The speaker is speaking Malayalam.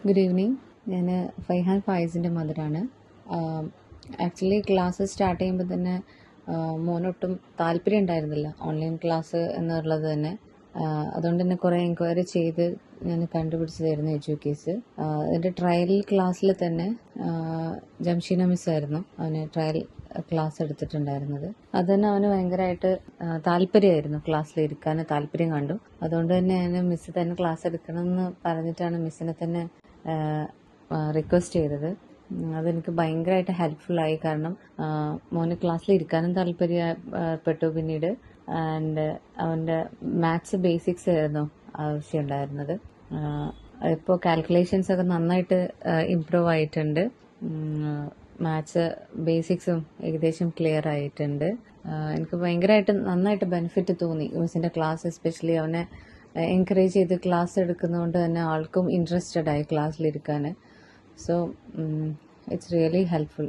Good evening. ഞാൻ ഫൈഹാൻ ഫായിസിൻ്റെ മദറാണ്. ആക്ച്വലി ക്ലാസ് സ്റ്റാർട്ട് ചെയ്യുമ്പോൾ തന്നെ മോനൊട്ടും താല്പര്യം ഉണ്ടായിരുന്നില്ല ഓൺലൈൻ ക്ലാസ് എന്നുള്ളത് തന്നെ. അതുകൊണ്ട് തന്നെ കുറേ എൻക്വയറി ചെയ്ത് ഞാൻ കണ്ടുപിടിച്ചതായിരുന്നു എഡ്യൂക്കേസ്. അതിൻ്റെ ട്രയൽ ക്ലാസ്സിൽ തന്നെ ജംഷീന മിസ്സായിരുന്നു അവന് ട്രയൽ ക്ലാസ് എടുത്തിട്ടുണ്ടായിരുന്നത്. അത് തന്നെ അവന് ഭയങ്കരമായിട്ട് താല്പര്യമായിരുന്നു, ക്ലാസ്സിലിരിക്കാൻ താല്പര്യം കണ്ടു. അതുകൊണ്ട് തന്നെ ഞാൻ മിസ്സ് തന്നെ ക്ലാസ് എടുക്കണം എന്ന് പറഞ്ഞിട്ടാണ് മിസ്സിനെ തന്നെ റിക്വസ്റ്റ് ചെയ്തത്. അതെനിക്ക് ഭയങ്കരമായിട്ട് ഹെൽപ്ഫുള്ളായി. കാരണം മോന് ക്ലാസ്സിൽ ഇരിക്കാനും താല്പര്യപ്പെട്ടു. പിന്നീട് ആൻഡ് അവൻ്റെ മാത്സ് ബേസിക്സ് ആയിരുന്നു ആവശ്യമുണ്ടായിരുന്നത്. ഇപ്പോൾ കാൽക്കുലേഷൻസ് ഒക്കെ നന്നായിട്ട് ഇംപ്രൂവ് ആയിട്ടുണ്ട്. മാത്സ് ബേസിക്സും ഏകദേശം ക്ലിയർ ആയിട്ടുണ്ട്. എനിക്ക് ഭയങ്കരമായിട്ട് നന്നായിട്ട് ബെനിഫിറ്റ് തോന്നി മിസ്സിൻ്റെ ക്ലാസ്. എസ്പെഷ്യലി അവനെ എൻകറേജ് ചെയ്ത് ക്ലാസ് എടുക്കുന്നതുകൊണ്ട് തന്നെ ആൾക്കും ഇൻട്രസ്റ്റഡ് ആയി ക്ലാസ്സിലിരിക്കാൻ. So it's really helpful.